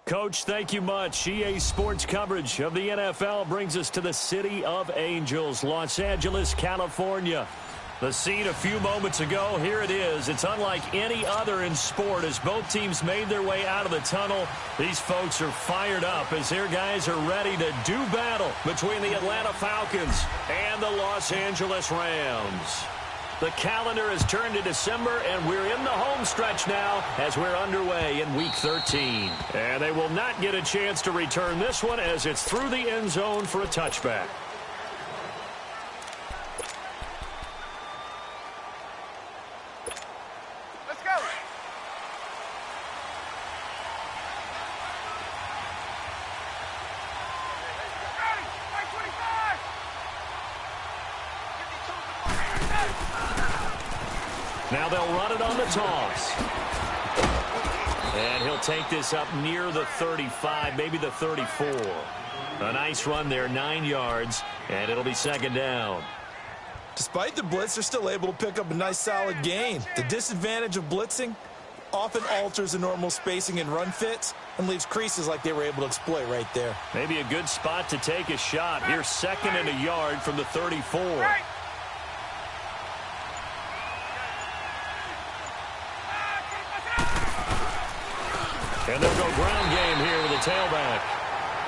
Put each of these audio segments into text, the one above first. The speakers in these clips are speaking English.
Coach, thank you much. EA Sports coverage of the NFL brings us to the City of Angels, Los Angeles, California. The scene a few moments ago, here it is. It's unlike any other in sport as both teams made their way out of the tunnel. These folks are fired up as their guys are ready to do battle between the Atlanta Falcons and the Los Angeles Rams. The calendar has turned to December, and we're in the home stretch now as we're underway in Week 13. And they will not get a chance to return this one as it's through the end zone for a touchback. Let's go. Now they'll run it on the toss. And he'll take this up near the 35, maybe the 34. A nice run there, 9 yards, and it'll be second down. Despite the blitz, they're still able to pick up a nice solid gain. The disadvantage of blitzing often alters the normal spacing and run fits and leaves creases like they were able to exploit right there. Maybe a good spot to take a shot. Here's second and a yard from the 34. And they'll go ground game here with a tailback.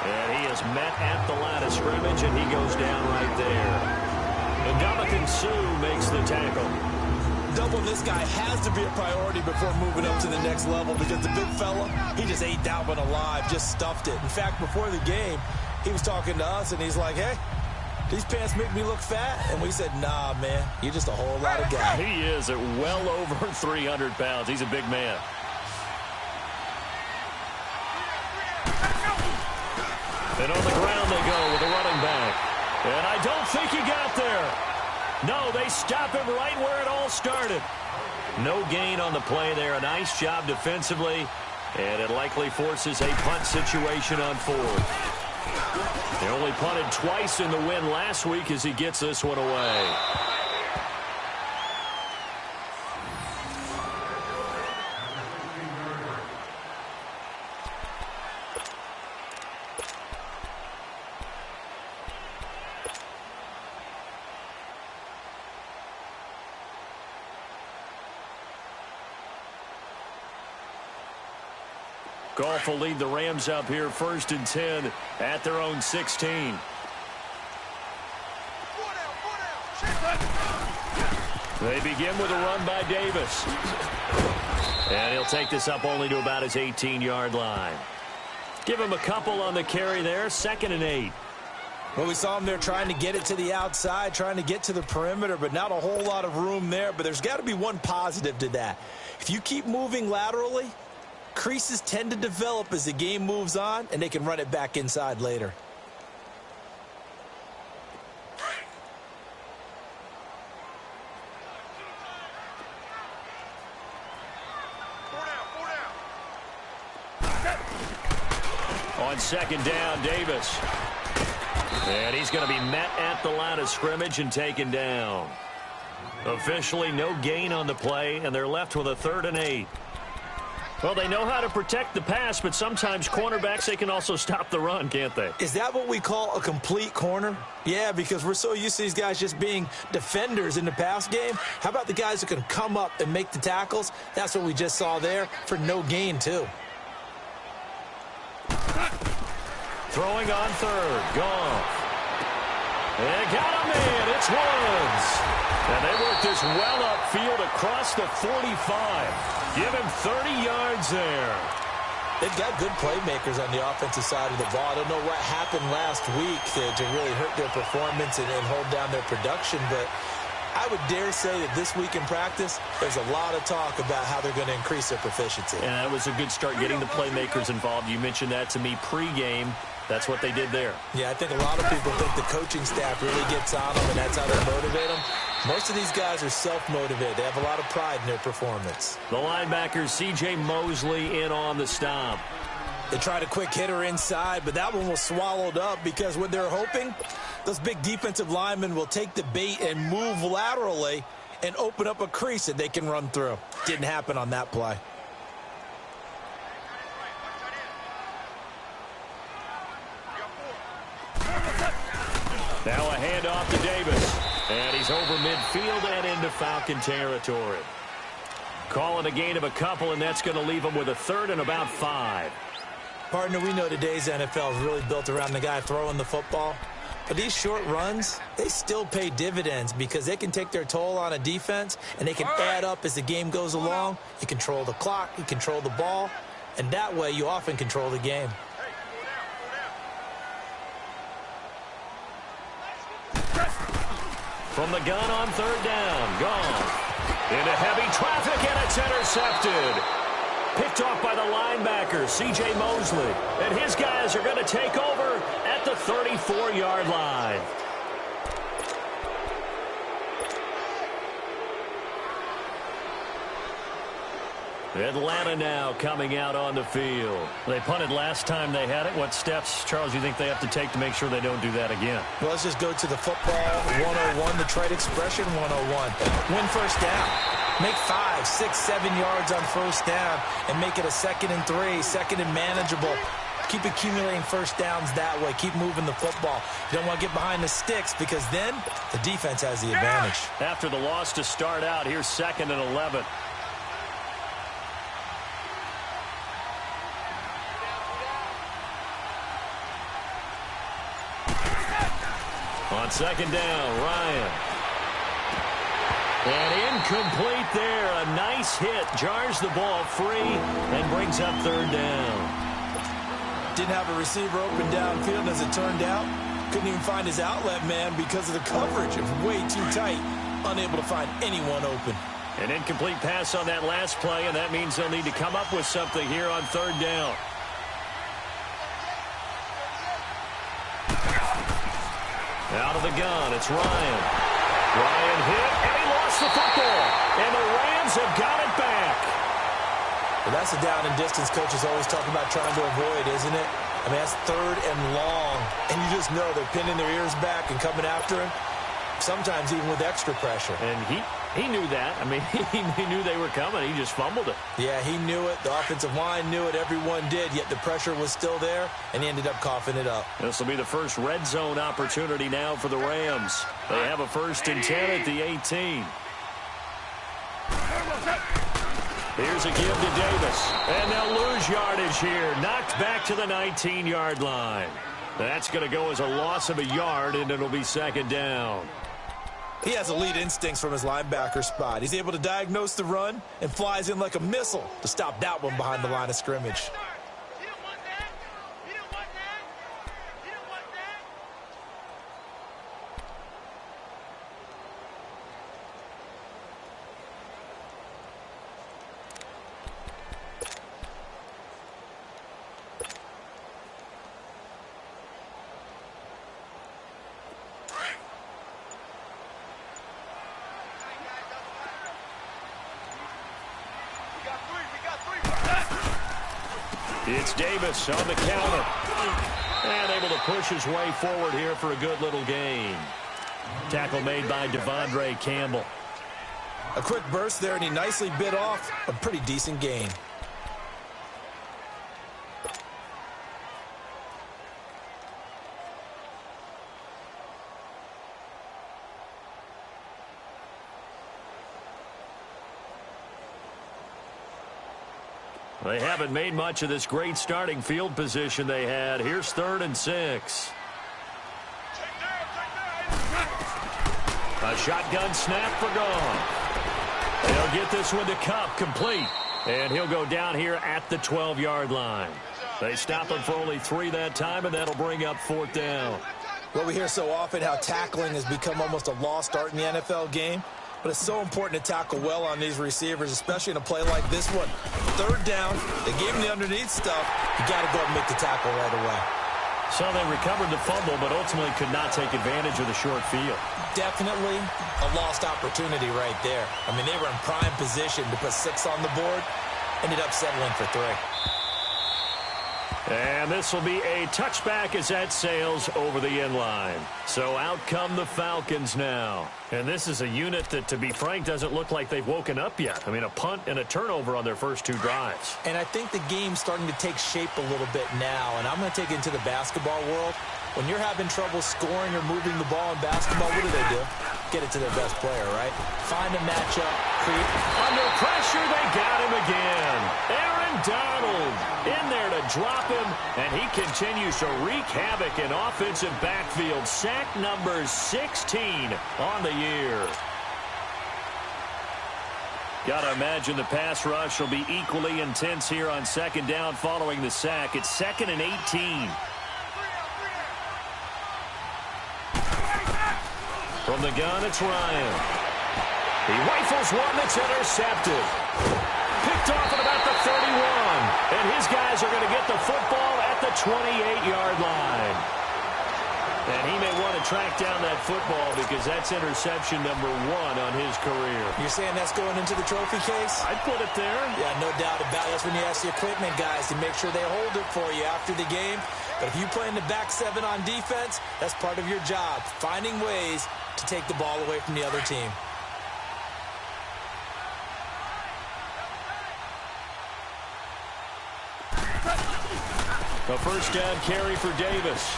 And he is met at the line of scrimmage, and he goes down right there. And Suh makes the tackle. Doubling this guy has to be a priority before moving up to the next level because the big fella, he just ate that one alive, just stuffed it. In fact, before the game, he was talking to us, and he's like, hey, these pants make me look fat. And we said, nah, man, you're just a whole lot of guy. He is at well over 300 pounds. He's a big man. And on the ground they go with a running back. And I don't think he got there. No, they stop him right where it all started. No gain on the play there. A nice job defensively. And it likely forces a punt situation on fourth. They only punted twice in the win last week as he gets this one away. Goff will lead the Rams up here 1st and 10 at their own 16. They begin with a run by Davis. And he'll take this up only to about his 18-yard line. Give him a couple on the carry there, 2nd and 8. Well, we saw him there trying to get it to the outside, trying to get to the perimeter, but not a whole lot of room there. But there's got to be one positive to that. If you keep moving laterally, creases tend to develop as the game moves on, and they can run it back inside later. On 2nd down, Davis. And he's going to be met at the line of scrimmage and taken down. Officially no gain on the play, and they're left with a 3rd and 8. Well, they know how to protect the pass, but sometimes cornerbacks, they can also stop the run, can't they? Is that what we call a complete corner? Yeah, because we're so used to these guys just being defenders in the pass game. How about the guys who can come up and make the tackles? That's what we just saw there for no gain, too. Throwing on 3rd, Goff. They got him in. It's Woods. And they work this well upfield across the 45. Give him 30 yards there. They've got good playmakers on the offensive side of the ball. I don't know what happened last week to really hurt their performance and hold down their production, but I would dare say that this week in practice, there's a lot of talk about how they're going to increase their proficiency. And that was a good start getting the playmakers involved. You mentioned that to me pregame. That's what they did there. Yeah, I think a lot of people think the coaching staff really gets on them, and that's how they motivate them. Most of these guys are self-motivated. They have a lot of pride in their performance. The linebacker, C.J. Mosley, in on the stop. They tried a quick hitter inside, but that one was swallowed up because what they're hoping, those big defensive linemen will take the bait and move laterally and open up a crease that they can run through. Didn't happen on that play. Now a handoff to Davis. And he's over midfield and into Falcon territory. Calling a gain of a couple, and that's going to leave him with a third and about 5. Partner, we know today's NFL is really built around the guy throwing the football. But these short runs, they still pay dividends because they can take their toll on a defense, and they can add up as the game goes along. You control the clock, you control the ball, and that way you often control the game. From the gun on third down, gone. Into heavy traffic, and it's intercepted. Picked off by the linebacker, C.J. Mosley. And his guys are going to take over at the 34-yard line. Atlanta now coming out on the field. They punted last time they had it. What steps, Charles, you think they have to take to make sure they don't do that again? Well, let's just go to the football 101, the trade expression 101. Win first down. Make 5, 6, 7 yards on first down and make it a 2nd and 3, 2nd and manageable. Keep accumulating first downs that way. Keep moving the football. You don't want to get behind the sticks because then the defense has the advantage. After the loss to start out, here's 2nd and 11. On 2nd down, Ryan. And incomplete there. A nice hit. Jars the ball free and brings up 3rd down. Didn't have a receiver open downfield, as it turned out. Couldn't even find his outlet man because of the coverage. It was way too tight. Unable to find anyone open. An incomplete pass on that last play, and that means they'll need to come up with something here on 3rd down. Out of the gun, it's Ryan. Ryan hit, and he lost the football. And the Rams have got it back. Well, that's the down and distance coaches always talk about trying to avoid, isn't it? I mean, that's 3rd and long. And you just know they're pinning their ears back and coming after him, sometimes even with extra pressure. And he knew that. I mean, he knew they were coming. He just fumbled it. Yeah, he knew it. The offensive line knew it. Everyone did, yet the pressure was still there, and he ended up coughing it up. This will be the first red zone opportunity now for the Rams. They have a 1st and 10 at the 18. Here's a give to Davis. And they'll lose yardage here. Knocked back to the 19-yard line. That's going to go as a loss of a yard, and it'll be 2nd down. He has elite instincts from his linebacker spot. He's able to diagnose the run and flies in like a missile to stop that one behind the line of scrimmage. It's Davis on the counter. And able to push his way forward here for a good little gain. Tackle made by Devondre Campbell. A quick burst there, and he nicely bit off a pretty decent gain. They haven't made much of this great starting field position they had. Here's 3rd and 6. A shotgun snap for gone. They'll get this one to Cup, complete. And he'll go down here at the 12-yard line. They stop him for only 3 that time, and that'll bring up 4th down. Well, we hear so often how tackling has become almost a lost art in the NFL game. But it's so important to tackle well on these receivers, especially in a play like this one. 3rd down, they gave him the underneath stuff. You got to go and make the tackle right away. So they recovered the fumble, but ultimately could not take advantage of the short field. Definitely a lost opportunity right there. I mean, they were in prime position to put 6 on the board. Ended up settling for 3. And this will be a touchback as that sails over the end line. So out come the Falcons now. And this is a unit that, to be frank, doesn't look like they've woken up yet. I mean, a punt and a turnover on their first 2 drives. And I think the game's starting to take shape a little bit now. And I'm going to take it into the basketball world. When you're having trouble scoring or moving the ball in basketball, what do? Get it to their best player, right? Find a matchup. Under pressure, they got him again. Aaron Donald in there to drop him, and he continues to wreak havoc in offensive backfield. Sack number 16 on the year. Got to imagine the pass rush will be equally intense here on second down following the sack. It's 2nd and 18. From the gun, it's Ryan. He rifles one that's intercepted. Picked off at about the 31. And his guys are going to get the football at the 28-yard line. And he may want to track down that football because that's interception number 1 on his career. You're saying that's going into the trophy case? I'd put it there. Yeah, no doubt about it. That's when you ask the equipment guys to make sure they hold it for you after the game. But if you play in the back 7 on defense, that's part of your job, finding ways to take the ball away from the other team. A first down carry for Davis.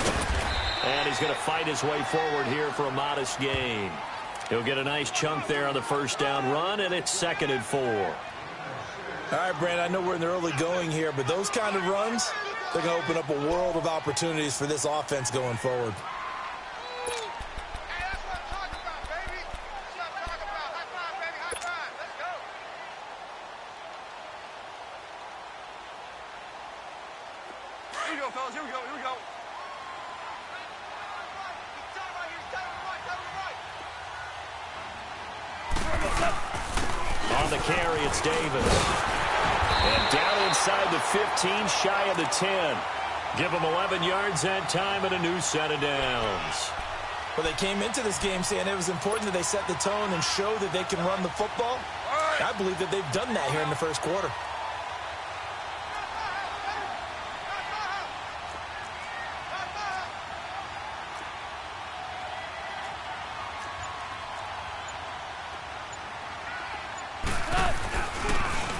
And he's going to fight his way forward here for a modest gain. He'll get a nice chunk there on the first down run, and it's 2nd and 4. All right, Brandon, I know we're in the early going here, but those kind of runs, they're going to open up a world of opportunities for this offense going forward. Here we go, fellas. Here we go. Here we go. On the carry, it's Davis. And down inside the 15, shy of the 10. Give them 11 yards that time and a new set of downs. Well, they came into this game saying it was important that they set the tone and show that they can run the football. I believe that they've done that here in the first quarter.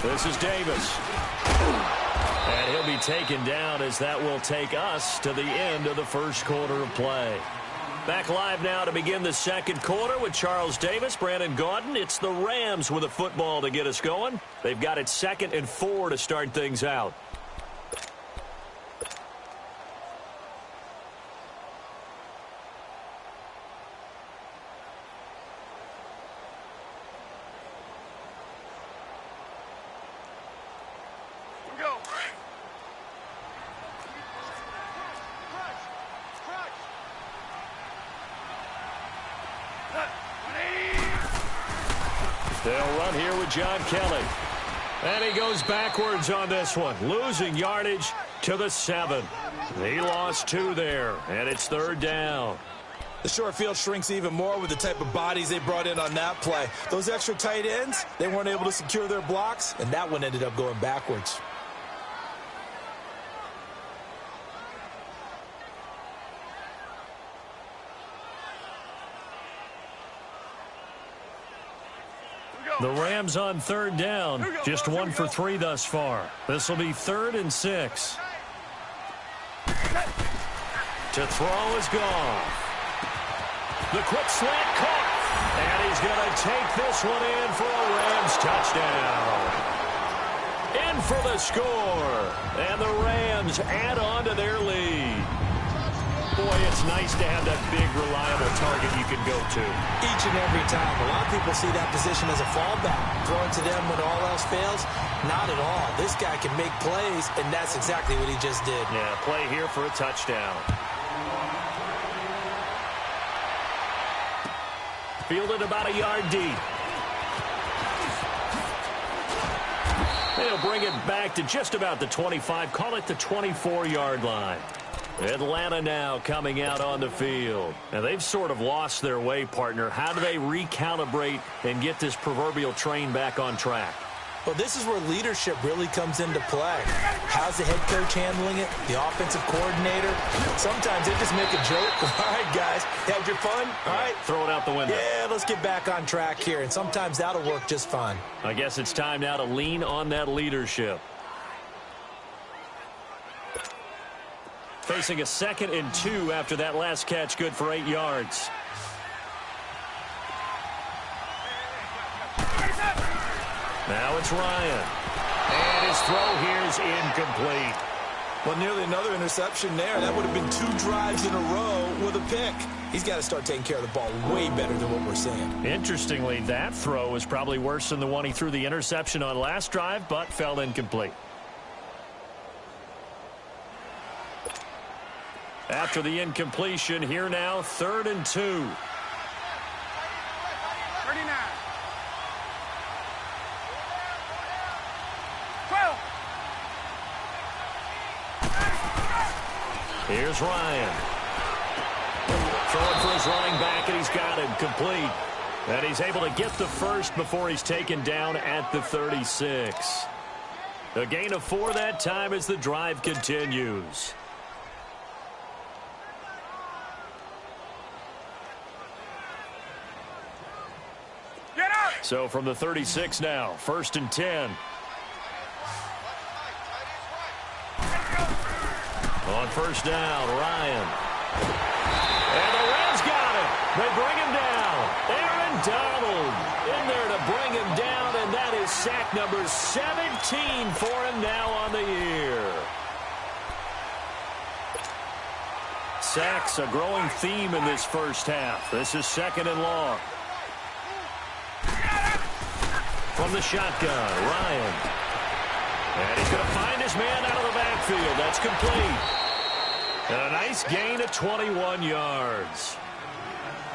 This is Davis. And he'll be taken down as that will take us to the end of the first quarter of play. Back live now to begin the second quarter with Charles Davis, Brandon Gaudin. It's the Rams with a football to get us going. They've got it 2nd and 4 to start things out. They'll run here with John Kelly. And he goes backwards on this one, losing yardage to the 7. He lost 2 there, and it's 3rd down. The short field shrinks even more with the type of bodies they brought in on that play. Those extra tight ends, they weren't able to secure their blocks, and that one ended up going backwards. The Rams on 3rd down, just 1 for 3 thus far. This will be 3rd and 6. To throw is Goff. The quick slant caught. And he's going to take this one in for a Rams touchdown. In for the score. And the Rams add on to their lead. Boy, it's nice to have that big, reliable target you can go to. Each and every time. A lot of people see that position as a fallback. Throw it to them when all else fails. Not at all. This guy can make plays, and that's exactly what he just did. Yeah, play here for a touchdown. Fielded about a yard deep. They'll bring it back to just about the 25. Call it the 24-yard line. Atlanta now coming out on the field. Now, they've sort of lost their way, partner. How do they recalibrate and get this proverbial train back on track? Well, this is where leadership really comes into play. How's the head coach handling it? The offensive coordinator? Sometimes they just make a joke. All right, guys, had your fun? All right. Throw it out the window. Yeah, let's get back on track here. And sometimes that'll work just fine. I guess it's time now to lean on that leadership. facing a 2nd and 2 after that last catch, good for 8 yards. Now it's Ryan. And his throw here is incomplete. Well, nearly another interception there. That would have been 2 drives in a row with a pick. He's got to start taking care of the ball way better than what we're seeing. Interestingly, that throw was probably worse than the one he threw the interception on last drive, but fell incomplete. After the incompletion, here now, 3rd and 2. 39. Here's Ryan. Throwing for his running back, and he's got it complete. And he's able to get the first before he's taken down at the 36. A gain of 4 that time as the drive continues. So from the 36 now, 1st and 10. On 1st down, Ryan. And the Reds got him. They bring him down. Aaron Donald in there to bring him down, and that is sack number 17 for him now on the year. Sacks, a growing theme in this first half. This is 2nd and long. From the shotgun, Ryan. And he's going to find his man out of the backfield. That's complete. And a nice gain of 21 yards.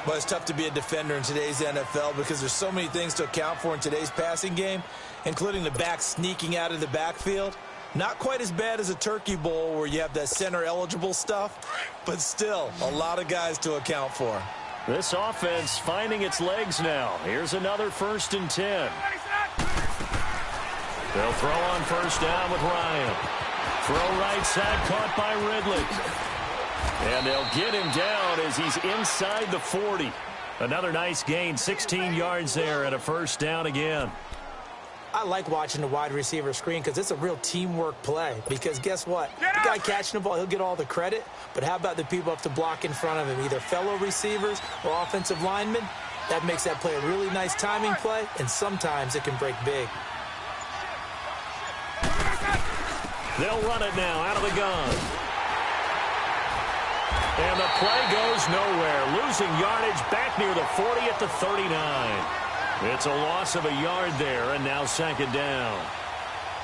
Well, it's tough to be a defender in today's NFL because there's so many things to account for in today's passing game, including the back sneaking out of the backfield. Not quite as bad as a turkey bowl where you have that center-eligible stuff, but still a lot of guys to account for. This offense finding its legs now. Here's another 1st and 10. They'll throw on 1st down with Ryan. Throw right side, caught by Ridley. And they'll get him down as he's inside the 40. Another nice gain, 16 yards there and a 1st down again. I like watching the wide receiver screen because it's a real teamwork play. Because guess what? The guy catching the ball, he'll get all the credit. But how about the people up to block in front of him, either fellow receivers or offensive linemen? That makes that play a really nice timing play, and sometimes it can break big. They'll run it now out of the gun. And the play goes nowhere. Losing yardage back near the 40 at the 39. It's a loss of a yard there, and now 2nd down.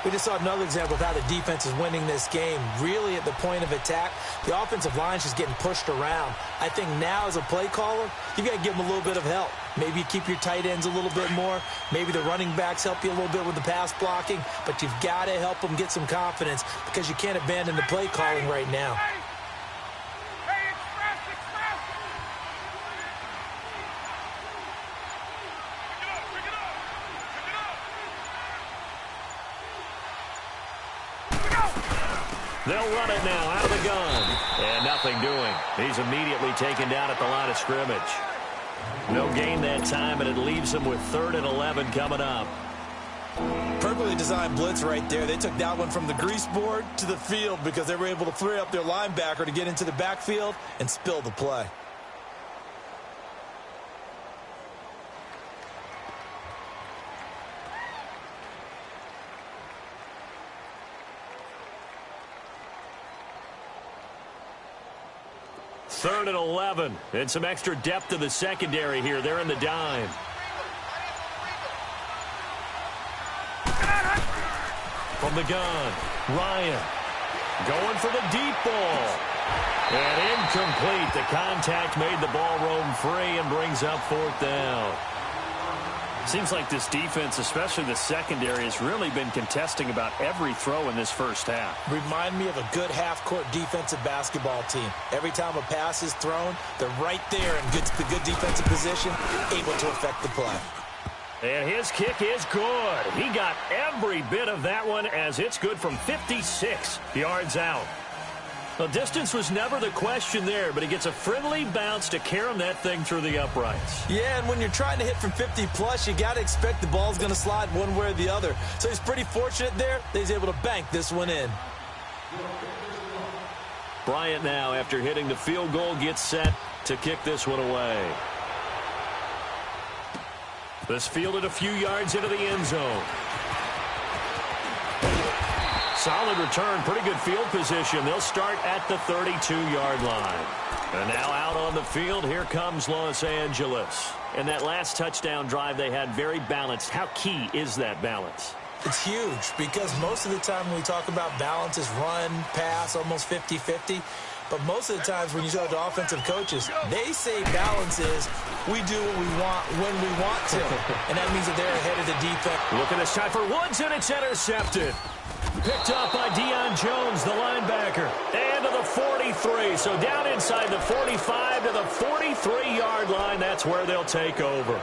We just saw another example of how the defense is winning this game. Really at the point of attack, the offensive line is just getting pushed around. I think now as a play caller, you got to give them a little bit of help. Maybe you keep your tight ends a little bit more. Maybe the running backs help you a little bit with the pass blocking. But you've got to help them get some confidence because you can't abandon the play calling right now. They'll run it now out of the gun. And nothing doing. He's immediately taken down at the line of scrimmage. No gain that time, and it leaves him with 3rd and 11 coming up. Perfectly designed blitz right there. They took that one from the grease board to the field because they were able to free up their linebacker to get into the backfield and spill the play. Third and 11, and some extra depth to the secondary here. They're in the dime. From the gun, Ryan going for the deep ball. And incomplete. The contact made the ball roam free and brings up 4th down. Seems like this defense, especially the secondary, has really been contesting about every throw in this first half. Remind me of a good half-court defensive basketball team. Every time a pass is thrown, they're right there in the good defensive position, able to affect the play. And his kick is good. He got every bit of that one as it's good from 56 yards out. The distance was never the question there, but he gets a friendly bounce to carry that thing through the uprights. Yeah, and when you're trying to hit from 50-plus, you got to expect the ball's going to slide one way or the other. So he's pretty fortunate there that he's able to bank this one in. Bryant now, after hitting the field goal, gets set to kick this one away. This fielded a few yards into the end zone. Solid return, pretty good field position. They'll start at the 32-yard line. And now out on the field, here comes Los Angeles. And that last touchdown drive they had very balanced. How key is that balance? It's huge because most of the time when we talk about balance is run, pass, almost 50-50. But most of the times when you talk to offensive coaches, they say balance is we do what we want when we want to. And that means that they're ahead of the defense. Looking this time for Woods, and it's intercepted. Picked up by Deion Jones, the linebacker. And to the 43. So down inside the 45 to the 43-yard line. That's where they'll take over.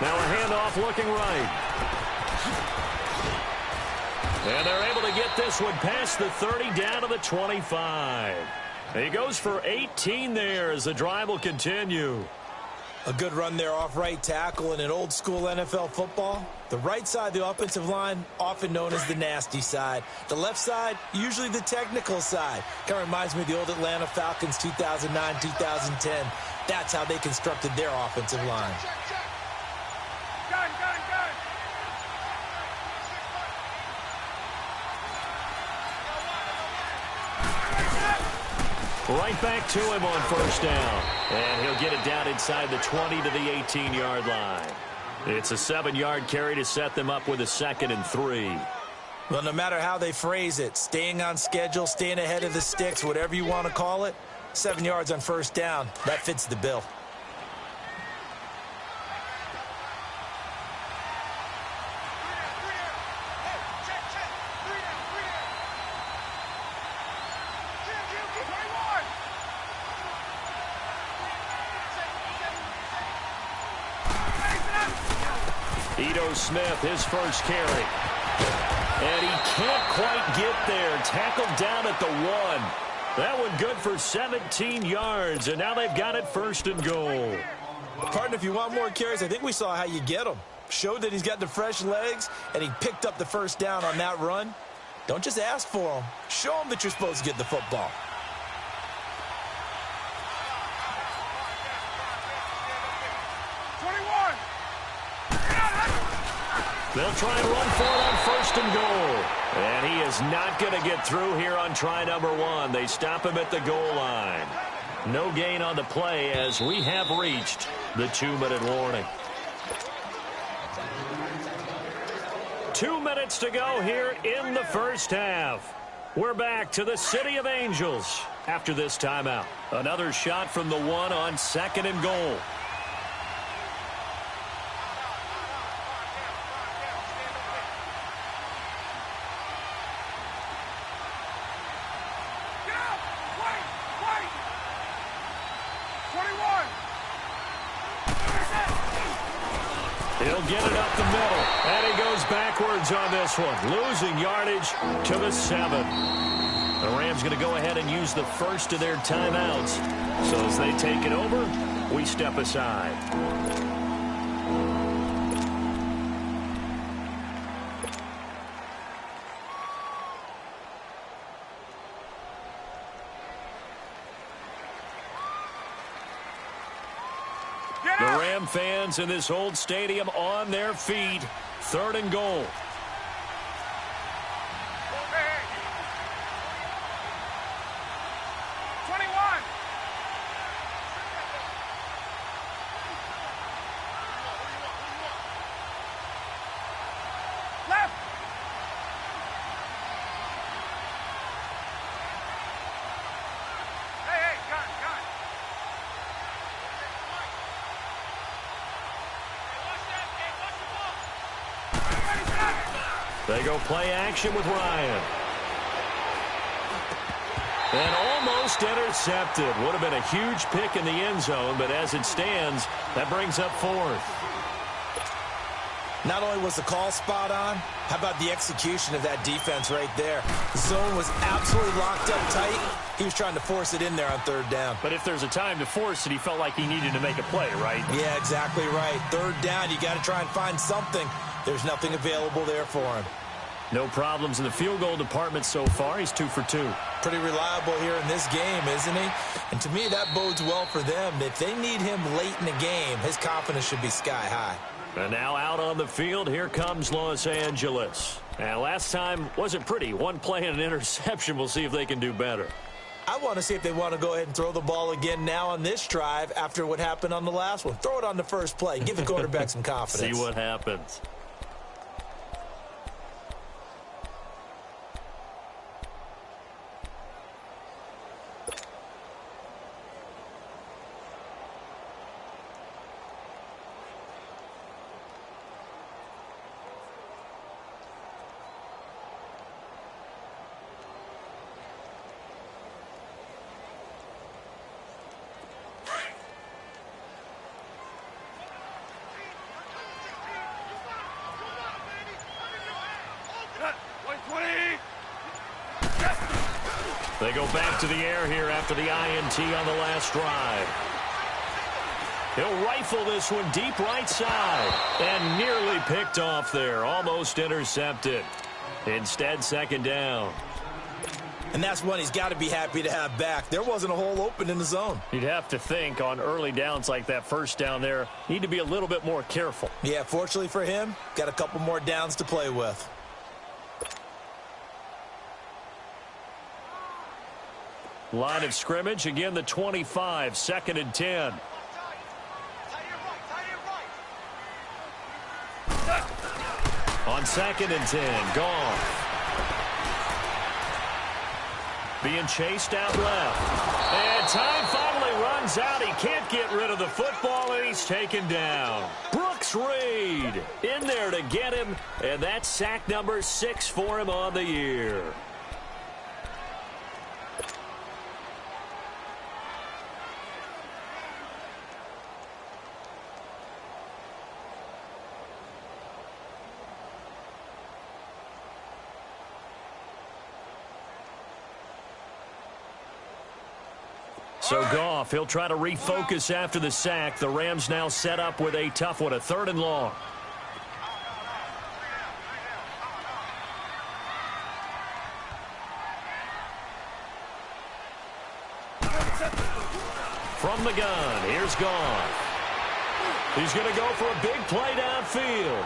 Now a handoff looking right. And they're able to get this one past the 30 down to the 25. He goes for 18 there as the drive will continue. A good run there off right tackle in an old school NFL football. The right side of the offensive line, often known as the nasty side. The left side, usually the technical side. Kind of reminds me of the old Atlanta Falcons 2009-2010. That's how they constructed their offensive line. Right back to him on first down. And he'll get it down inside the 20 to the 18-yard line. It's a 7-yard carry to set them up with a 2nd and 3. Well, no matter how they phrase it, staying on schedule, staying ahead of the sticks, whatever you want to call it, 7 yards on first down, that fits the bill. Smith, his first carry. And he can't quite get there. Tackled down at the 1. That one good for 17 yards, and now they've got it 1st and goal. Partner, if you want more carries, I think we saw how you get them. Showed that he's got the fresh legs, and he picked up the first down on that run. Don't just ask for them. Show them that you're supposed to get the football. They'll try and run for it on 1st and goal. And he is not going to get through here on try number 1. They stop him at the goal line. No gain on the play as we have reached the 2-minute warning. 2 minutes to go here in the first half. We're back to the City of Angels after this timeout. Another shot from the 1 on 2nd and goal. He'll get it up the middle, and he goes backwards on this one, losing yardage to the 7. The Rams going to go ahead and use the first of their timeouts. So as they take it over, we step aside. The Ram fans in this old stadium on their feet. 3rd and goal. They go play action with Ryan. And almost intercepted. Would have been a huge pick in the end zone, but as it stands, that brings up 4th. Not only was the call spot on, how about the execution of that defense right there? The zone was absolutely locked up tight. He was trying to force it in there on third down. But if there's a time to force it, he felt like he needed to make a play, right? Yeah, exactly right. Third down, you got to try and find something. There's nothing available there for him. No problems in the field goal department so far. He's 2 for 2. Pretty reliable here in this game, isn't he? And to me, that bodes well for them. If they need him late in the game, his confidence should be sky high. And now out on the field, here comes Los Angeles. And last time wasn't pretty. One play and an interception. We'll see if they can do better. I want to see if they want to go ahead and throw the ball again now on this drive after what happened on the last one. Throw it on the first play. Give the quarterback some confidence. See what happens. They go back to the air here after the INT on the last drive. He'll rifle this one deep right side. And nearly picked off there. Almost intercepted. Instead, second down. And that's one he's got to be happy to have back. There wasn't a hole open in the zone. You'd have to think on early downs like that first down there, need to be a little bit more careful. Yeah, fortunately for him, got a couple more downs to play with. Line of scrimmage, again the 25, 2nd and 10. On 2nd and 10, gone. Being chased out left. And time finally runs out. He can't get rid of the football, and he's taken down. Brooks Reed in there to get him, and that's sack number 6 for him on the year. So Goff, he'll try to refocus after the sack. The Rams now set up with a tough one, a 3rd and long. From the gun, here's Goff. He's going to go for a big play downfield.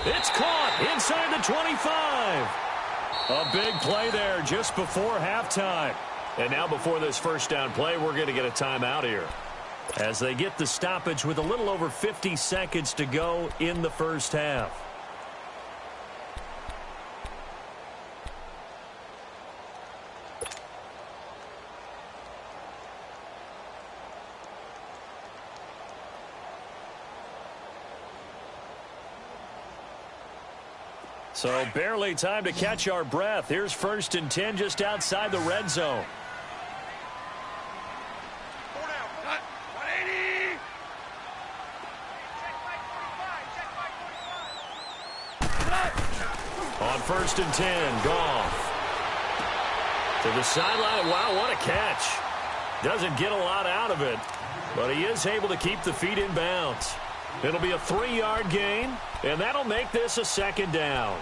It's caught inside the 25. A big play there just before halftime. And now before this first down play, we're going to get a timeout here. As they get the stoppage with a little over 50 seconds to go in the first half. So barely time to catch our breath. Here's 1st and 10 just outside the red zone. On 1st and 10, Goff. To the sideline. Wow, what a catch. Doesn't get a lot out of it, but he is able to keep the feet in bounds. It'll be a 3-yard gain, and that'll make this a 2nd down.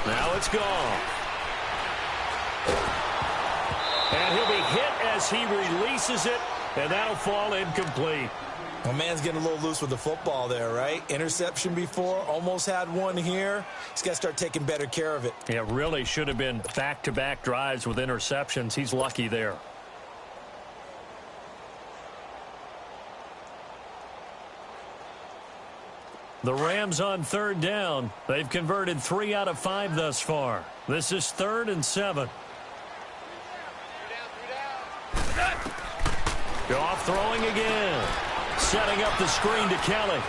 Now it's gone. And he'll be hit as he releases it, and that'll fall incomplete. Well, man's getting a little loose with the football there, right? Interception before, almost had one here. He's got to start taking better care of it. Yeah, really should have been back-to-back drives with interceptions. He's lucky there. The Rams on third down. They've converted 3 out of 5 thus far. This is 3rd and 7. Goff throwing again. Setting up the screen to Kelly.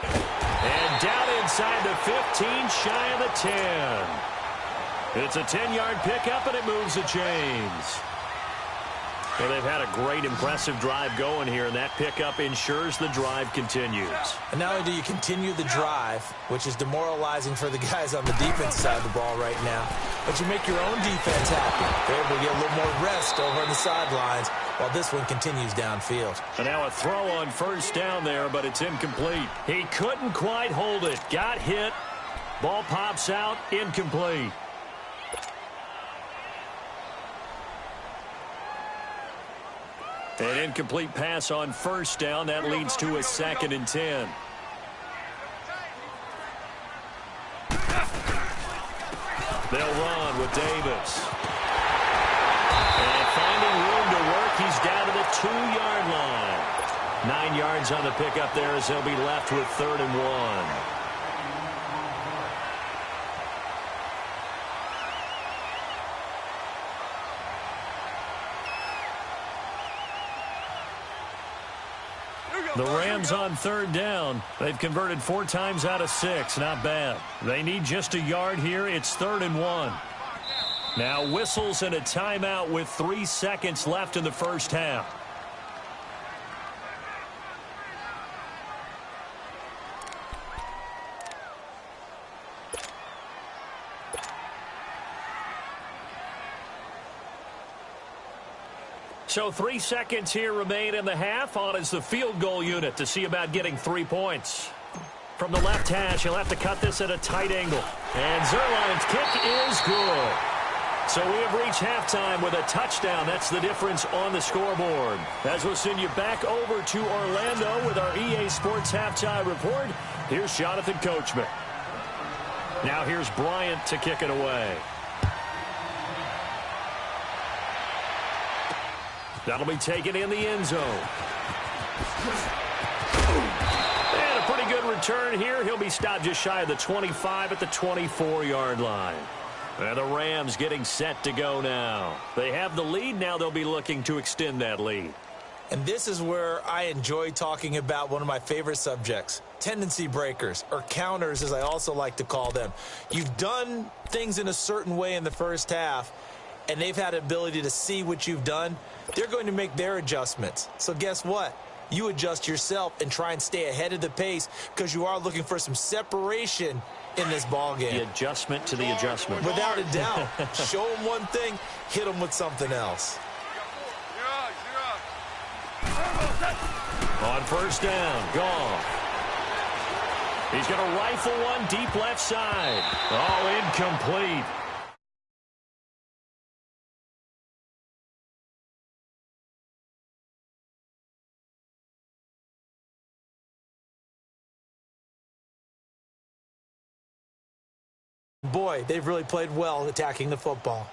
And down inside the 15, shy of the 10. It's a 10-yard pickup, and it moves the chains. Well, they've had a great, impressive drive going here, and that pickup ensures the drive continues. And not only do you continue the drive, which is demoralizing for the guys on the defense side of the ball right now, but you make your own defense happy. They're able to get a little more rest over on the sidelines while this one continues downfield. And now a throw on first down there, but it's incomplete. He couldn't quite hold it. Got hit. Ball pops out. Incomplete. An incomplete pass on first down. That leads to a 2nd and 10. They'll run with Davis. And finding room to work, he's down to the 2-yard line. 9 yards on the pickup there as they'll be left with 3rd and 1. The Rams on 3rd down. They've converted 4 times out of 6. Not bad. They need just a yard here. It's 3rd and 1. Now whistles and a timeout with 3 seconds left in the first half. So 3 seconds here remain in the half. On is the field goal unit to see about getting 3 points. From the left hash, he'll have to cut this at a tight angle. And Zerline's kick is good. So we have reached halftime with a touchdown. That's the difference on the scoreboard. As we'll send you back over to Orlando with our EA Sports Halftime Report, here's Jonathan Coachman. Now here's Bryant to kick it away. That'll be taken in the end zone. And a pretty good return here. He'll be stopped just shy of the 25 at the 24-yard line. And the Rams getting set to go now. They have the lead. Now they'll be looking to extend that lead. And this is where I enjoy talking about one of my favorite subjects, tendency breakers, or counters as I also like to call them. You've done things in a certain way in the first half, and they've had the ability to see what you've done. They're going to make their adjustments. So guess what? You adjust yourself and try and stay ahead of the pace because you are looking for some separation in this ball game. The adjustment to the adjustment. Without a doubt. Show them one thing, hit them with something else. On first down, Goff. He's going to rifle one deep left side. Oh, incomplete. Boy, they've really played well attacking the football.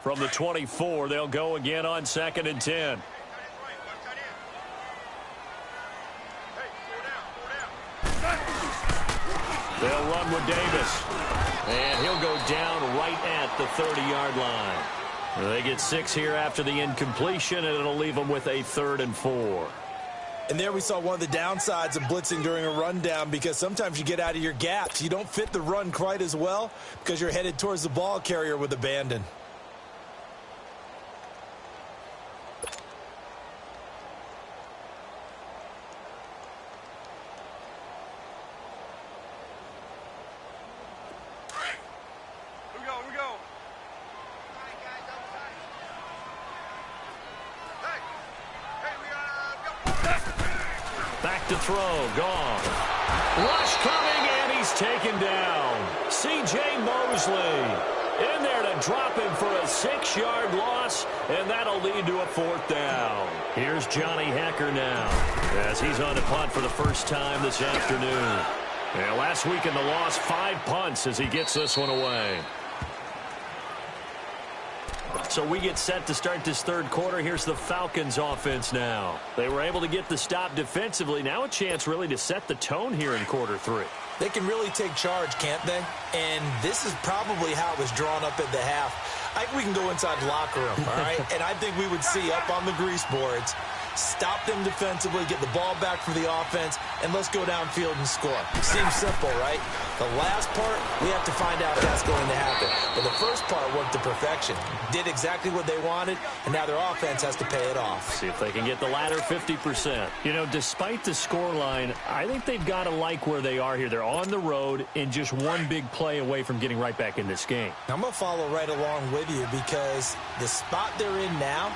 From the 24, they'll go again on 2nd and 10. They'll run with Davis. And he'll go down right at the 30-yard line. They get 6 here after the incompletion, and it'll leave them with a 3rd and 4. And there we saw one of the downsides of blitzing during a rundown, because sometimes you get out of your gaps. You don't fit the run quite as well because you're headed towards the ball carrier with abandon. Throw, gone. Rush coming, and he's taken down. C.J. Mosley in there to drop him for a 6-yard loss, and that'll lead to a 4th down. Here's Johnny Hecker now as he's on the punt for the first time this afternoon. And last week in the loss, 5 punts as he gets this one away. So we get set to start this third quarter. Here's the Falcons offense now. They were able to get the stop defensively. Now a chance really to set the tone here in quarter 3. They can really take charge, can't they? And this is probably how it was drawn up at the half. I think we can go inside the locker room, all right? And I think we would see up on the grease boards, stop them defensively, get the ball back for the offense, and let's go downfield and score. Seems simple, right? The last part, we have to find out if that's going to happen. But the first part worked to perfection. Did exactly what they wanted, and now their offense has to pay it off. See if they can get the latter 50%. You know, despite the scoreline, I think they've got to like where they are here. They're on the road and just one big play away from getting right back in this game. I'm going to follow right along with you because the spot they're in now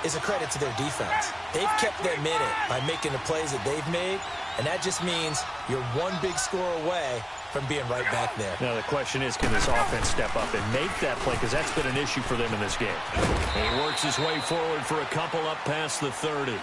is a credit to their defense. They've kept them in it by making the plays that they've made, and that just means you're one big score away from being right back there. Now the question is, can this offense step up and make that play? Because that's been an issue for them in this game. And he works his way forward for a couple up past the 30.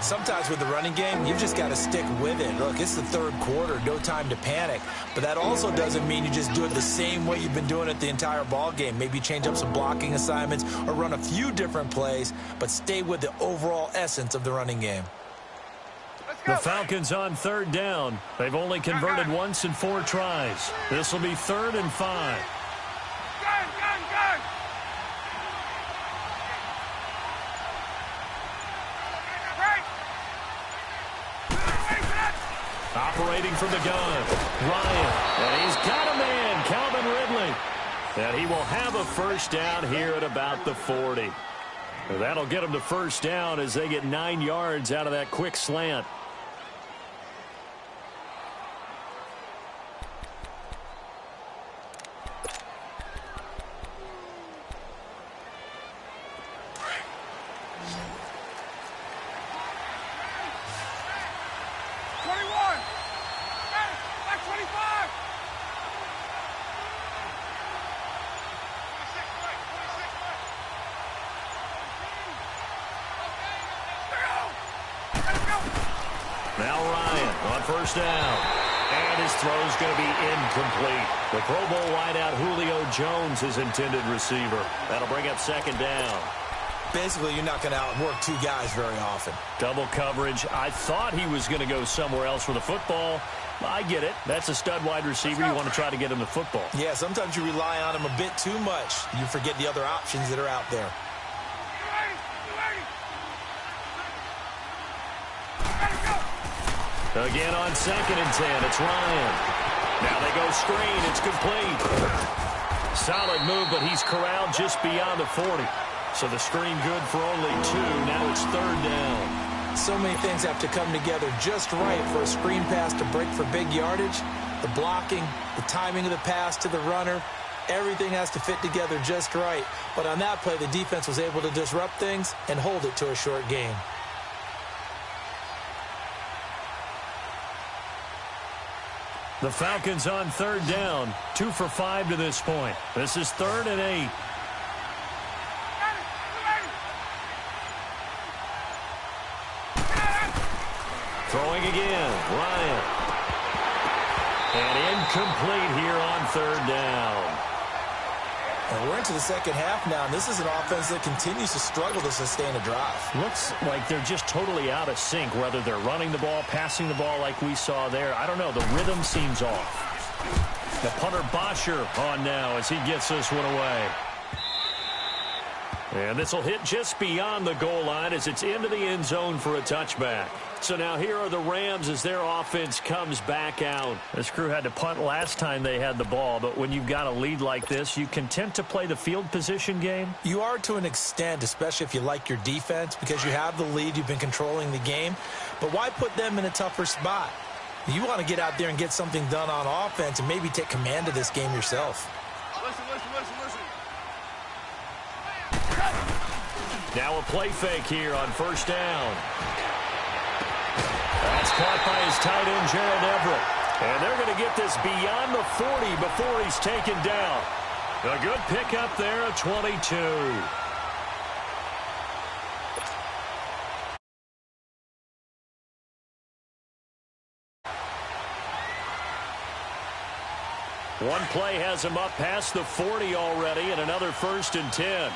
Sometimes with the running game, you've just got to stick with it. Look, it's the third quarter, no time to panic. But that also doesn't mean you just do it the same way you've been doing it the entire ball game. Maybe change up some blocking assignments or run a few different plays, but stay with the overall essence of the running game. The Falcons on third down. They've only converted once in 4 tries. This will be 3rd and 5. Operating from the gun, Ryan, and he's got a man, Calvin Ridley. And he will have a first down here at about the 40. That'll get him to first down as they get 9 yards out of that quick slant. Now Ryan on first down. And his throw's going to be incomplete. The Pro Bowl wideout Julio Jones is intended receiver. That'll bring up 2nd down. Basically, you're not going to outwork 2 guys very often. Double coverage. I thought he was going to go somewhere else for the football. I get it. That's a stud wide receiver. You want to try to get him the football. Yeah, sometimes you rely on him a bit too much. You forget the other options that are out there. Again on 2nd and 10, it's Ryan. Now they go screen, it's complete. Solid move, but he's corralled just beyond the 40. So the screen good for only 2, now it's 3rd down. So many things have to come together just right for a screen pass to break for big yardage. The blocking, the timing of the pass to the runner, everything has to fit together just right. But on that play, the defense was able to disrupt things and hold it to a short gain. The Falcons on 3rd down, 2 for 5 to this point. This is 3rd and 8. Throwing again, Ryan. And incomplete here on 3rd down. And we're into the second half now, and this is an offense that continues to struggle to sustain a drive. Looks like they're just totally out of sync, whether they're running the ball, passing the ball like we saw there. I don't know. The rhythm seems off. The punter Bosher on now as he gets this one away. And this will hit just beyond the goal line as it's into the end zone for a touchback. So now here are the Rams as their offense comes back out. This crew had to punt last time they had the ball, but when you've got a lead like this, you content to play the field position game? You are to an extent, especially if you like your defense, because you have the lead, you've been controlling the game. But why put them in a tougher spot? You want to get out there and get something done on offense and maybe take command of this game yourself. Listen. Now a play fake here on first down. That's caught by his tight end, Gerald Everett. And they're going to get this beyond the 40 before he's taken down. A good pickup there at 22. One play has him up past the 40 already, and another 1st and 10.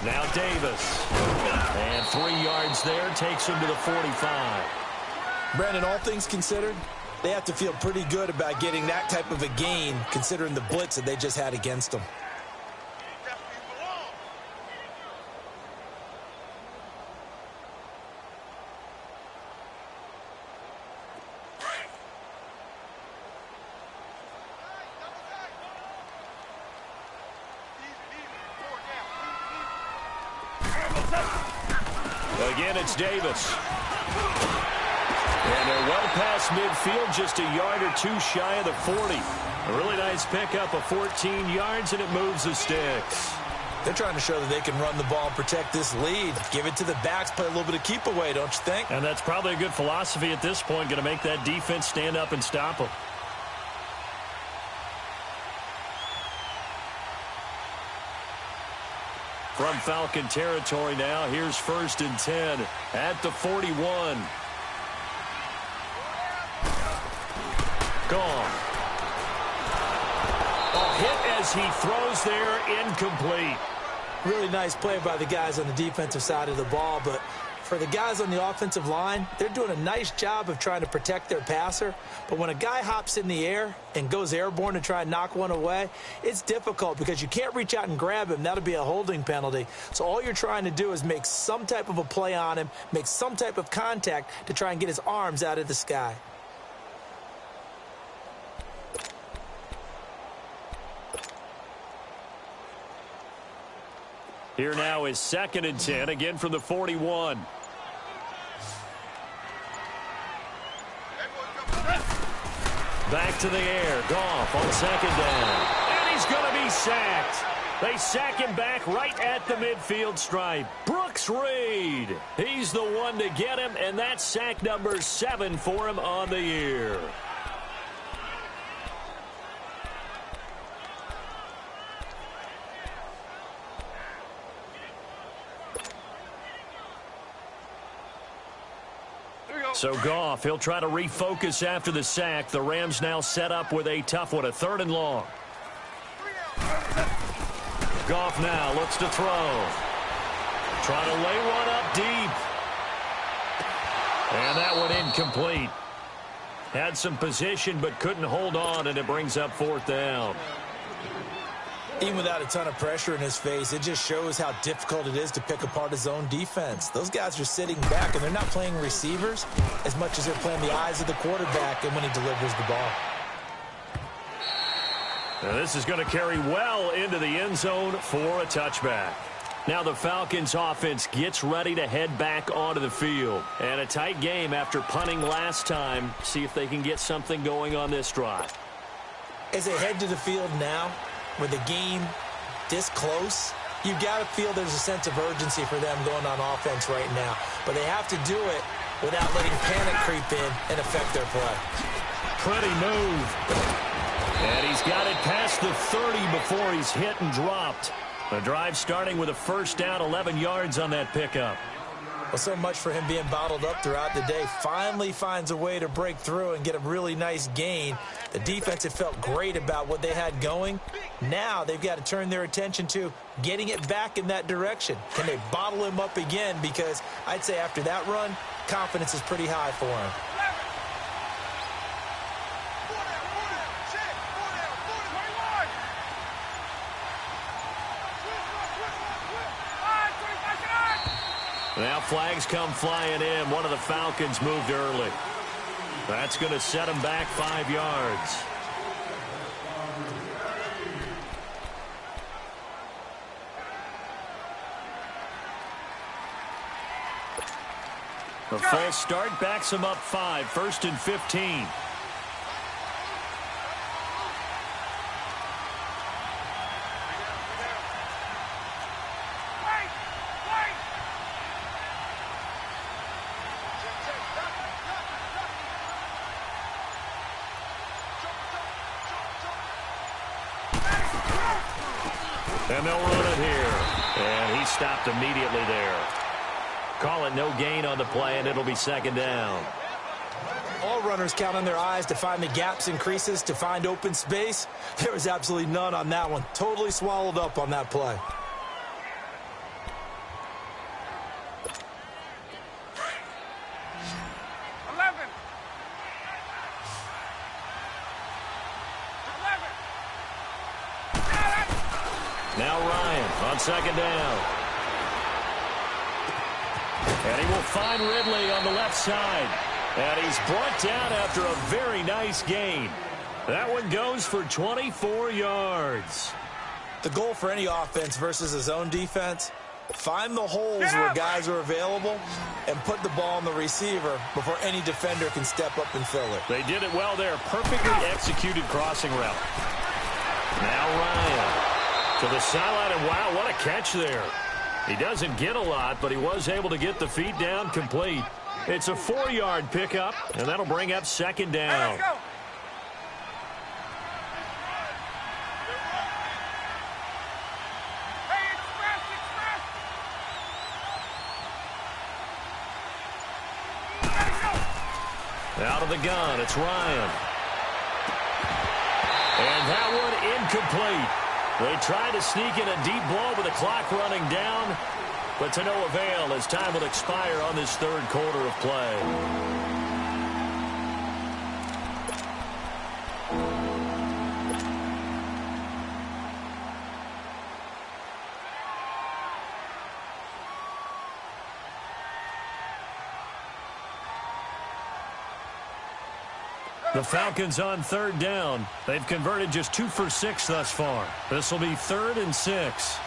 Now Davis. And 3 yards there takes him to the 45. Brandon, all things considered, they have to feel pretty good about getting that type of a gain considering the blitz that they just had against them. Again, it's Davis. And they're well past midfield, just a yard or two shy of the 40. A really nice pickup of 14 yards, and it moves the sticks. They're trying to show that they can run the ball and protect this lead. Give it to the backs, play a little bit of keep away, don't you think? And that's probably a good philosophy at this point, going to make that defense stand up and stop them. From Falcon territory now, here's 1st and 10 at the 41. Gone. A hit as he throws there, incomplete. Really nice play by the guys on the defensive side of the ball, but for the guys on the offensive line, they're doing a nice job of trying to protect their passer. But when a guy hops in the air and goes airborne to try and knock one away, it's difficult because you can't reach out and grab him. That'll be a holding penalty. So all you're trying to do is make some type of a play on him, make some type of contact to try and get his arms out of the sky. Here now is 2nd and 10, again from the 41. Back to the air. Goff on 2nd down. And he's going to be sacked. They sack him back right at the midfield stripe. Brooks Reed. He's the one to get him, and that's sack number 7 for him on the year. So Goff, he'll try to refocus after the sack. The Rams now set up with a tough one, a 3rd and long. Goff now looks to throw. Trying to lay one up deep. And that one incomplete. Had some position but couldn't hold on, and it brings up 4th down. Even without a ton of pressure in his face, it just shows how difficult it is to pick apart his own defense. Those guys are sitting back, and they're not playing receivers as much as they're playing the eyes of the quarterback and when he delivers the ball. Now this is going to carry well into the end zone for a touchback. Now the Falcons offense gets ready to head back onto the field. And a tight game after punting last time. See if they can get something going on this drive. As they head to the field now, with the game this close, you've got to feel there's a sense of urgency for them going on offense right now. But they have to do it without letting panic creep in and affect their play. Pretty move. And he's got it past the 30 before he's hit and dropped. The drive starting with a 1st down, 11 yards on that pickup. Well, so much for him being bottled up throughout the day. Finally finds a way to break through and get a really nice gain. The defense had felt great about what they had going. Now they've got to turn their attention to getting it back in that direction. Can they bottle him up again? Because I'd say after that run, confidence is pretty high for him. Now flags come flying in. One of the Falcons moved early. That's going to set him back 5 yards. The false start backs him up 5, 1st and 15. And they'll run it here. And he stopped immediately there. Call it no gain on the play, and it'll be second down. All runners count on their eyes to find the gaps and creases, to find open space. There was absolutely none on that one. Totally swallowed up on that play. Now Ryan on second down. And he will find Ridley on the left side. And he's brought down after a very nice gain. That one goes for 24 yards. The goal for any offense versus his own defense, find the holes where guys are available and put the ball on the receiver before any defender can step up and fill it. They did it well there. Perfectly executed crossing route. Now Ryan to the sideline, and wow, what a catch there. He doesn't get a lot, but he was able to get the feet down complete. It's a 4-yard pickup, and that'll bring up second down. Out of the gun, it's Ryan. And that one incomplete. They tried to sneak in a deep blow with the clock running down, but to no avail as time will expire on this third quarter of play. The Falcons on third down. They've converted just 2 for 6 thus far. This will be 3rd and 6.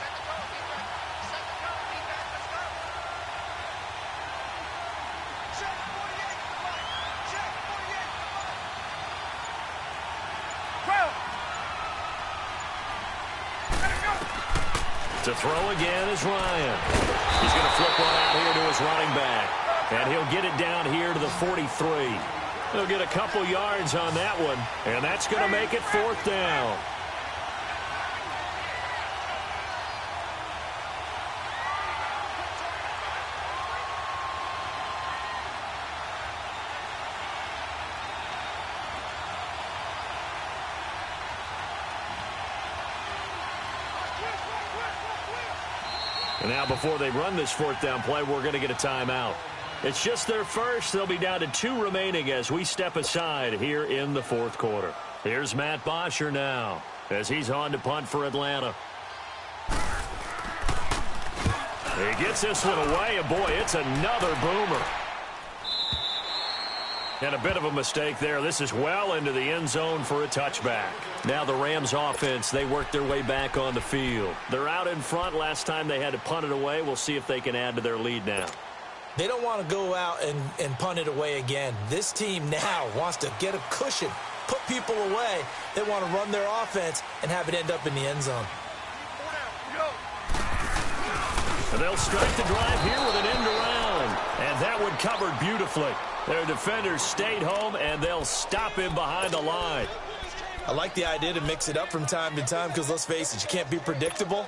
To throw again is Ryan. He's going to flip one out here to his running back. And he'll get it down here to the 43. He'll get a couple yards on that one, and that's going to make it 4th down. And now before they run this 4th down play, we're going to get a timeout. It's just their first. They'll be down to 2 remaining as we step aside here in the 4th quarter. Here's Matt Bosher now as he's on to punt for Atlanta. He gets this one away, and boy, it's another boomer. And a bit of a mistake there. This is well into the end zone for a touchback. Now the Rams offense, they work their way back on the field. They're out in front. Last time they had to punt it away. We'll see if they can add to their lead now. They don't want to go out and punt it away again. This team now wants to get a cushion, put people away. They want to run their offense and have it end up in the end zone. And they'll strike the drive here with an end around. And that one covered beautifully. Their defenders stayed home, and they'll stop him behind the line. I like the idea to mix it up from time to time because, let's face it, you can't be predictable.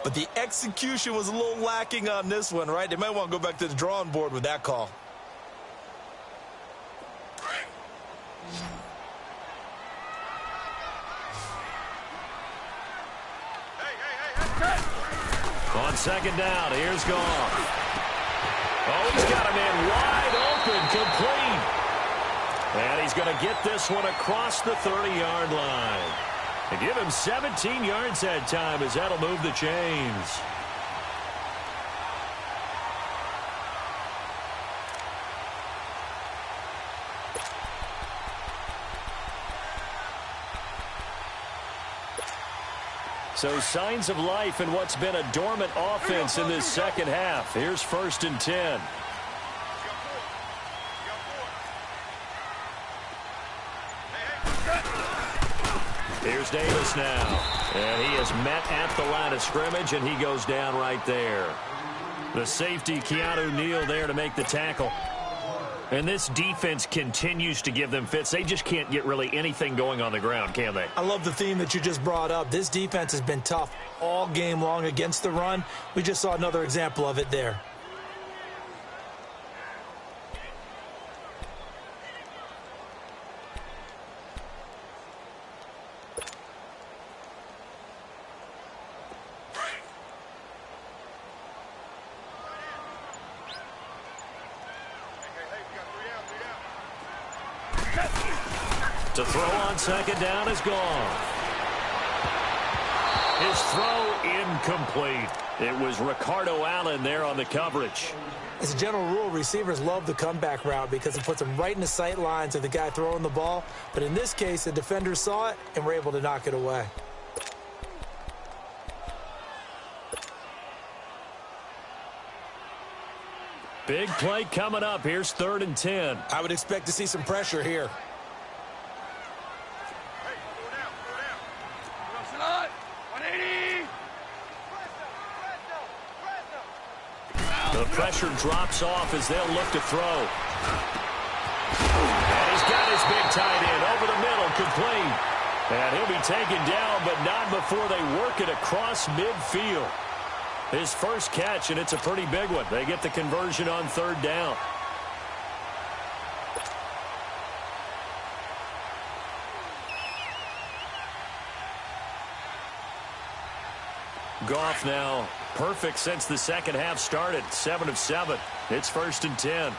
But the execution was a little lacking on this one, right? They might want to go back to the drawing board with that call. On second down, here's Goff. Oh, he's got a man wide open, complete. And he's going to get this one across the 30-yard line. And give him 17 yards that time as that'll move the chains. So signs of life in what's been a dormant offense in this second half. Here's 1st and 10. Here's Davis now. And he is met at the line of scrimmage, and he goes down right there. The safety, Keanu Neal, there to make the tackle. And this defense continues to give them fits. They just can't get really anything going on the ground, can they? I love the theme that you just brought up. This defense has been tough all game long against the run. We just saw another example of it there. To throw on second down is gone. His throw incomplete. It was Ricardo Allen there on the coverage. As a general rule, receivers love the comeback route because it puts them right in the sight lines of the guy throwing the ball. But in this case, the defenders saw it and were able to knock it away. Big play coming up. Here's 3rd and 10. I would expect to see some pressure here. The pressure drops off as they'll look to throw. And he's got his big tight end over the middle, complete. And he'll be taken down, but not before they work it across midfield. His first catch, and it's a pretty big one. They get the conversion on 3rd down. Goff now perfect since the second half started. 7 of 7. It's 1st and 10.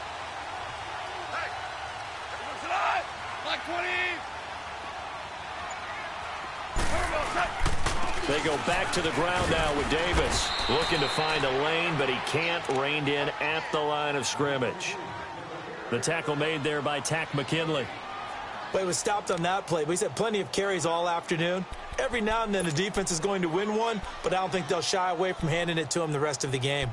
They go back to the ground now with Davis. Looking to find a lane, but he can't. Reined in at the line of scrimmage. The tackle made there by Tack McKinley. Well, he was stopped on that play, but he's had plenty of carries all afternoon. Every now and then the defense is going to win one, but I don't think they'll shy away from handing it to him the rest of the game.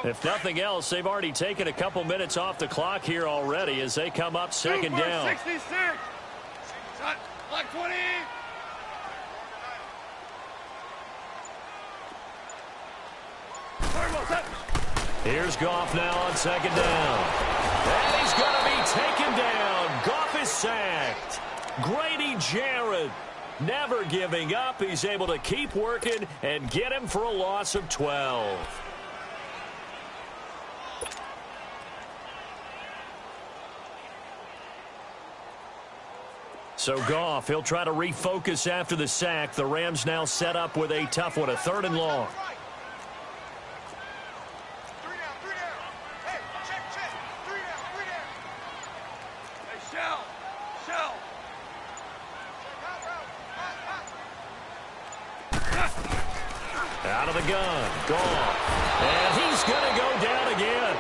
If nothing else, they've already taken a couple minutes off the clock here already as they come up 2nd down. 66. Black 20. Here's Goff now on 2nd down. And he's going to be taken down. Goff is sacked. Grady Jarrett never giving up. He's able to keep working and get him for a loss of 12. So Goff, he'll try to refocus after the sack. The Rams now set up with a tough one, a 3rd and long. Out of the gun, Goff. And he's going to go down again.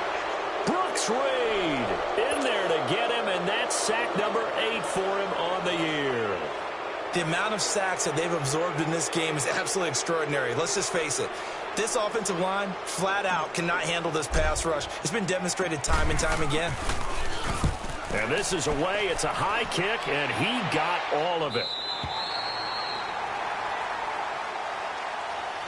Brooks Reed in there to get him, and that's sack number 8 for him on the year. The amount of sacks that they've absorbed in this game is absolutely extraordinary. Let's just face it. This offensive line, flat out, cannot handle this pass rush. It's been demonstrated time and time again. And this is away. It's a high kick, and he got all of it.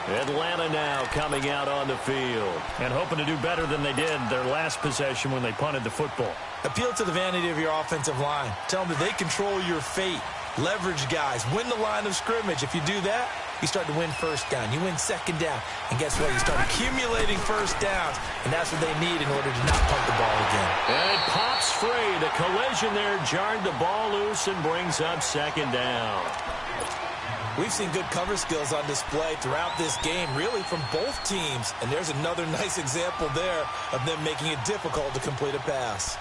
Atlanta now coming out on the field and hoping to do better than they did their last possession when they punted the football. Appeal to the vanity of your offensive line. Tell them that they control your fate. Leverage guys. Win the line of scrimmage. If you do that, you start to win 1st down. You win 2nd down. And guess what? You start accumulating 1st downs. And that's what they need in order to not punt the ball again. And it pops free. The collision there jarred the ball loose and brings up 2nd down. We've seen good cover skills on display throughout this game, really from both teams. And there's another nice example there of them making it difficult to complete a pass.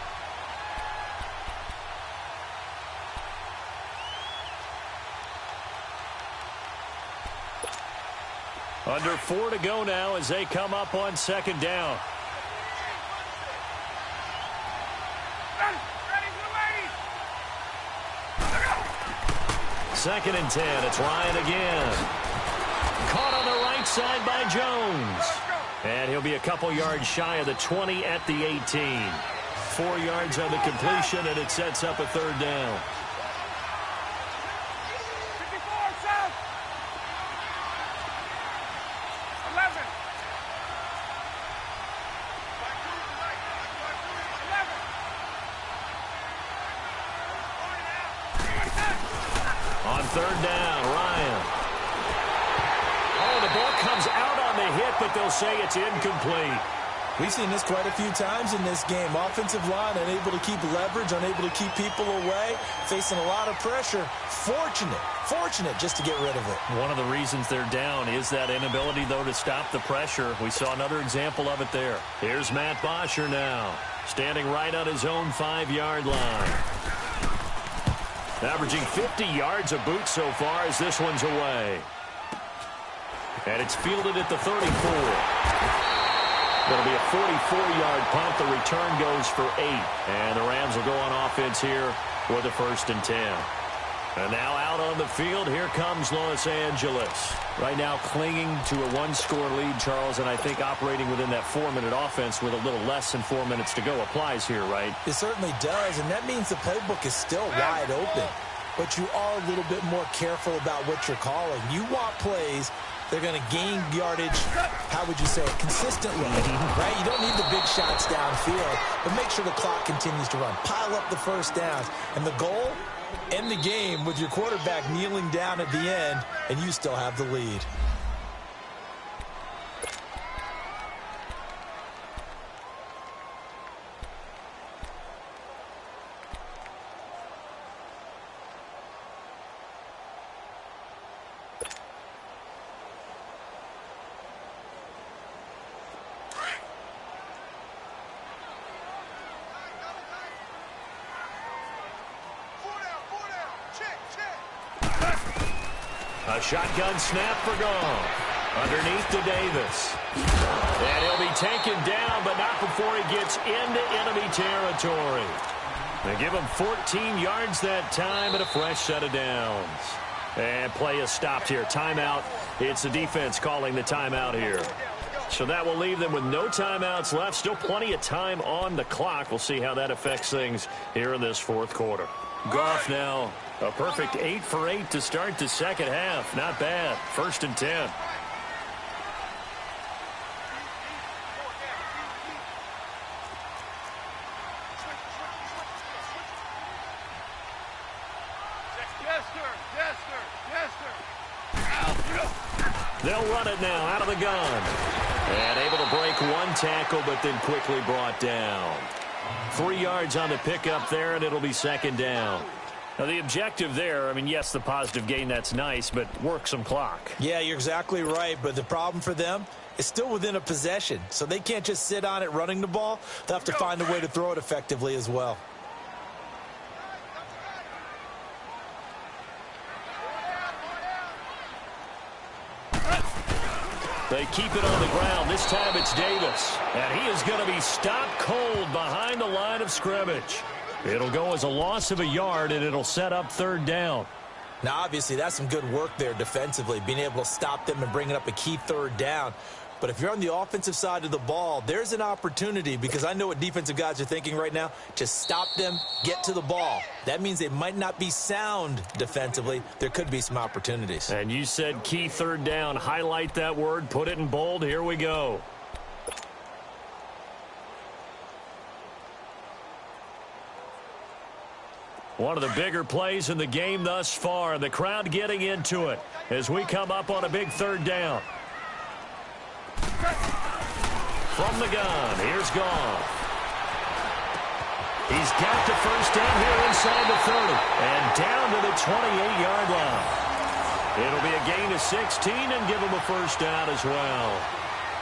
Under 4 to go now as they come up on 2nd down. Second and 10. It's Ryan again. Caught on the right side by Jones. And he'll be a couple yards shy of the 20 at the 18. 4 yards on the completion, and it sets up a 3rd down. On 3rd down, Ryan. Oh, the ball comes out on the hit, but they'll say it's incomplete. We've seen this quite a few times in this game. Offensive line unable to keep leverage, unable to keep people away, facing a lot of pressure. Fortunate just to get rid of it. One of the reasons they're down is that inability, though, to stop the pressure. We saw another example of it there. Here's Matt Bosher now, standing right on his own 5-yard line. Averaging 50 yards a boot so far as this one's away. And it's fielded at the 34. It'll be a 44-yard punt. The return goes for 8. And the Rams will go on offense here with a 1st and 10. And now out on the field, here comes Los Angeles. Right now clinging to a 1-score lead, Charles, and I think operating within that 4-minute offense with a little less than 4 minutes to go applies here, right? It certainly does, and that means the playbook is still wide open. But you are a little bit more careful about what you're calling. You want plays they're going to gain yardage, how would you say it, consistently, right? You don't need the big shots downfield, but make sure the clock continues to run. Pile up the first downs. And the goal, end the game with your quarterback kneeling down at the end, and you still have the lead. A shotgun snap for Goff. Underneath to Davis. And he'll be taken down, but not before he gets into enemy territory. They give him 14 yards that time and a fresh set of downs. And play is stopped here. Timeout. It's the defense calling the timeout here. So that will leave them with no timeouts left. Still plenty of time on the clock. We'll see how that affects things here in this fourth quarter. Goff now, a perfect 8 for 8 to start the second half. Not bad. 1st and 10. They'll run it now out of the gun. And able to break one tackle, but then quickly brought down. 3 yards on the pickup there, and it'll be second down. Now, the objective there, I mean, yes, the positive gain, that's nice, but work some clock. Yeah, you're exactly right, but the problem for them is still within a possession, so they can't just sit on it running the ball. They'll have to find a way to throw it effectively as well. They keep it on the ground. This time it's Davis. And he is going to be stopped cold behind the line of scrimmage. It'll go as a loss of a yard, and it'll set up third down. Now, obviously, that's some good work there defensively, being able to stop them and bringing up a key third down. But if you're on the offensive side of the ball, there's an opportunity, because I know what defensive guys are thinking right now. Just stop them, get to the ball. That means they might not be sound defensively. There could be some opportunities. And you said key third down. Highlight that word. Put it in bold. Here we go. One of the bigger plays in the game thus far. The crowd getting into it as we come up on a big third down. From the gun, here's Goff. He's got the first down here inside the 30 and down to the 28-yard line. It'll be a gain of 16 and give him a first down as well.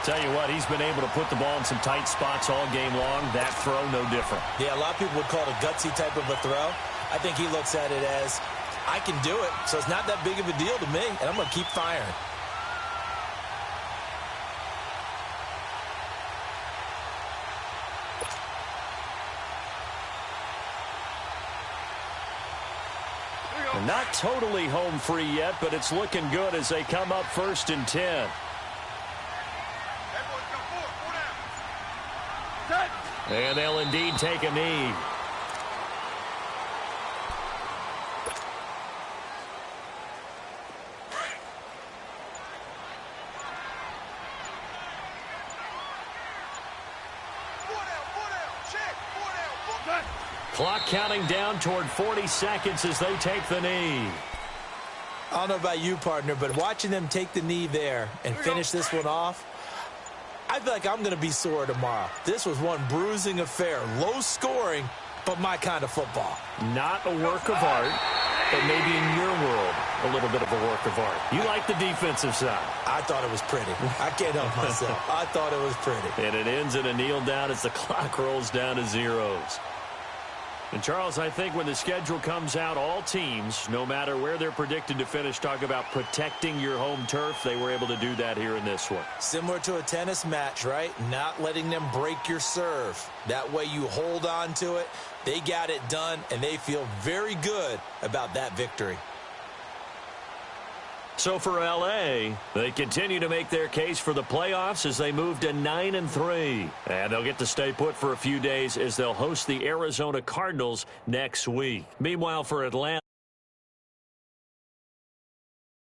Tell you what, he's been able to put the ball in some tight spots all game long. That throw, no different. Yeah, a lot of people would call it a gutsy type of a throw. I think he looks at it as, I can do it, so it's not that big of a deal to me, and I'm going to keep firing. Not totally home free yet, but it's looking good as they come up 1st and 10. And they'll indeed take a knee. Clock counting down toward 40 seconds as they take the knee. I don't know about you, partner, but watching them take the knee there and finish this one off, I feel like I'm going to be sore tomorrow. This was one bruising affair. Low scoring, but my kind of football. Not a work of art, but maybe in your world, a little bit of a work of art. You like the defensive side. I thought it was pretty. I can't help myself. I thought it was pretty. And it ends in a kneel down as the clock rolls down to zeros. And, Charles, I think when the schedule comes out, all teams, no matter where they're predicted to finish, talk about protecting your home turf. They were able to do that here in this one. Similar to a tennis match, right? Not letting them break your serve. That way you hold on to it. They got it done, and they feel very good about that victory. So for L.A., they continue to make their case for the playoffs as they move to 9-3. And they'll get to stay put for a few days as they'll host the Arizona Cardinals next week. Meanwhile, for Atlanta,